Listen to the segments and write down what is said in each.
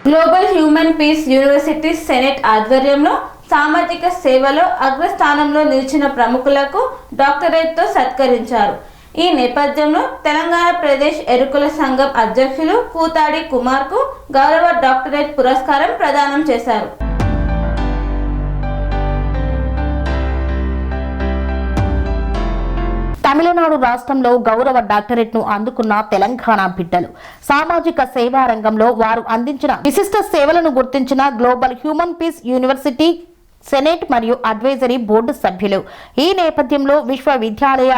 Global human peace university senate ఆధ్వర్యంలో సామాజిక సేవలో అగ్రస్థానంలో నిలిచిన ప్రముఖులకు డాక్టరేట్తో సత్కరించారు. ఈ నేపథ్యంలో తెలంగాణ ప్రదేశ్ ఎరుకుల సంఘం అధ్యక్షులు కూతాడి కుమార్కు గౌరవ డాక్టరేట్ పురస్కారం ప్రదానం చేశారు. తమిళనాడు రాష్ట్రంలో గౌరవ డాక్టరేట్ ను అందుకున్న తెలంగాణ బిడ్డలు సామాజిక సేవా రంగంలో వారు అందించిన విశిష్ట సేవలను గుర్తించిన global human peace university senate మరియు అడ్వైజరీ బోర్డు సభ్యులు. ఈ నేపథ్యంలో విశ్వవిద్యాలయ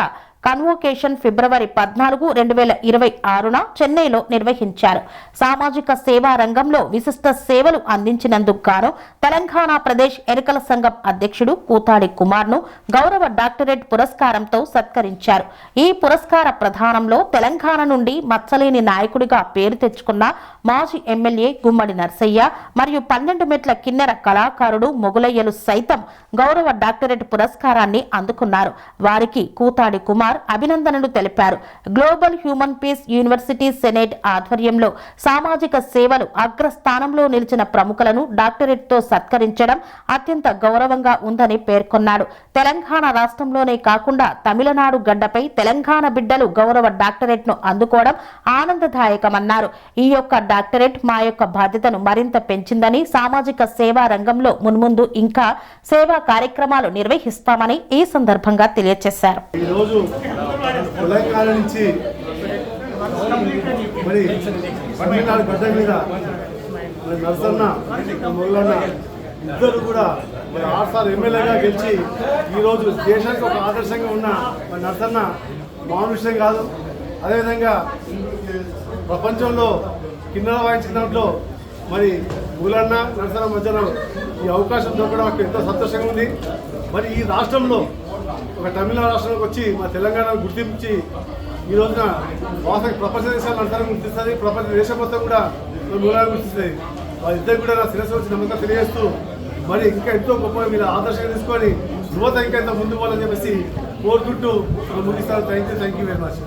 కన్వోకేషన్ ఫిబ్రవరి 14, 2026న చెన్నైలో నిర్వహించారు. సామాజిక సేవా రంగంలో విశిష్ట సేవలు అందించినందుకు గాను తెలంగాణ ప్రదేశ్ ఎరుకల సంఘం అధ్యక్షుడు కూతాడి కుమార్ను గౌరవ డాక్టరేట్ పురస్కారంతో సత్కరించారు. ఈ పురస్కార ప్రదానంలో తెలంగాణ నుండి మచ్చలేని నాయకుడిగా పేరు తెచ్చుకున్న మాజీ ఎమ్మెల్యే గుమ్మడి నర్సయ్య మరియు 12 మెట్ల కిన్నెర కళాకారుడు మొగులయ్యలు సైతం గౌరవ డాక్టరేట్ పురస్కారాన్ని అందుకున్నారు. వారికి కూతాడి కుమార్ అభినందనలు తెలిపారు. Global human peace university senate ఆధ్వర్యంలో సామాజిక సేవలు అగ్రస్థానంలో నిలిచిన ప్రముఖులను డాక్టరేట్ తో సత్కరించడం అత్యంత గౌరవంగా ఉందని పేర్కొన్నాడు. తెలంగాణ రాష్ట్రంలోనే కాకుండా తమిళనాడు గడ్డపై తెలంగాణ బిడ్డలు గౌరవ డాక్టరేట్ ను అందుకోవడం ఆనందదాయకమన్నారు. ఈ యొక్క డాక్టరేట్ మా యొక్క బాధ్యతను మరింత పెంచిందని, సామాజిక సేవా రంగంలో మున్ముందు ఇంకా సేవా కార్యక్రమాలు నిర్వహిస్తామని ఈ సందర్భంగా తెలియజేశారు. తెలంగాణ నుంచి మరి తమిళనాడు గడ్డ మీద నరసన్న మొగలన్న ఇద్దరు కూడా మరి 6 సార్లు ఎమ్మెల్యేగా గెలిచి ఈరోజు దేశానికి ఒక ఆదర్శంగా ఉన్న మరి నరసన్న మామూలు విషయం కాదు. అదేవిధంగా ప్రపంచంలో కిన్నెర వాయించిన దాంట్లో మరి మొగలన్న నరసన్న మధ్యలో ఈ అవకాశం దొరకడం నాకు ఎంతో సంతోషంగా ఉంది. మరి ఈ రాష్ట్రంలో ఒక తమిళనాడు రాష్ట్రానికి వచ్చి మా తెలంగాణను గుర్తించి ఈ రోజున వాస్తవ ప్రపంచ దేశాలు నరసన్న గుర్తిస్తుంది, ప్రపంచ దేశం మొత్తం కూడా మూలాన్ని గుర్తిస్తుంది. వాళ్ళిద్దరు కూడా నా శిరస్సు వచ్చి నమ్మకం తెలియజేస్తూ మరి ఇంకా ఎంతో గొప్పగా మీరు ఆదర్శంగా తీసుకొని యువత ఇంకా ఎంతో ముందు పోవాలని చెప్పేసి కోరుకుంటూ ముగిస్తారు. Thank you very much.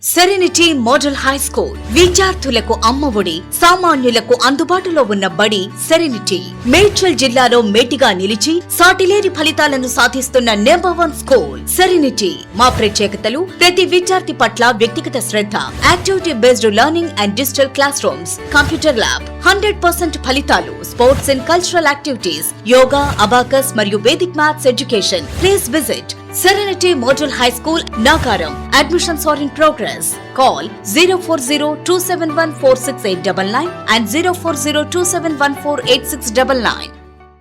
Serenity model high school విద్యార్థులకు అమ్మఒడి, సామాన్యులకు అందుబాటులో ఉన్న బడి సెరెనిటీ. మేడ్చల్ జిల్లాలో మేటిగా నిలిచి సాటిలేని ఫలితాలను సాధిస్తున్న #1 స్కూల్ సెరెనిటీ. మా ప్రత్యేకతలు ప్రతి విద్యార్థి పట్ల వ్యక్తిగత శ్రద్ధ, activity based learning and digital class rooms, computer lab, 100% ఫలితాలు, sports and cultural activities, yoga, abacus మరియు Vedic maths education. Please visit Serenity Model High School, Nagaram. Admissions are in progress. Call 040-271-46899 and 040-271-48699.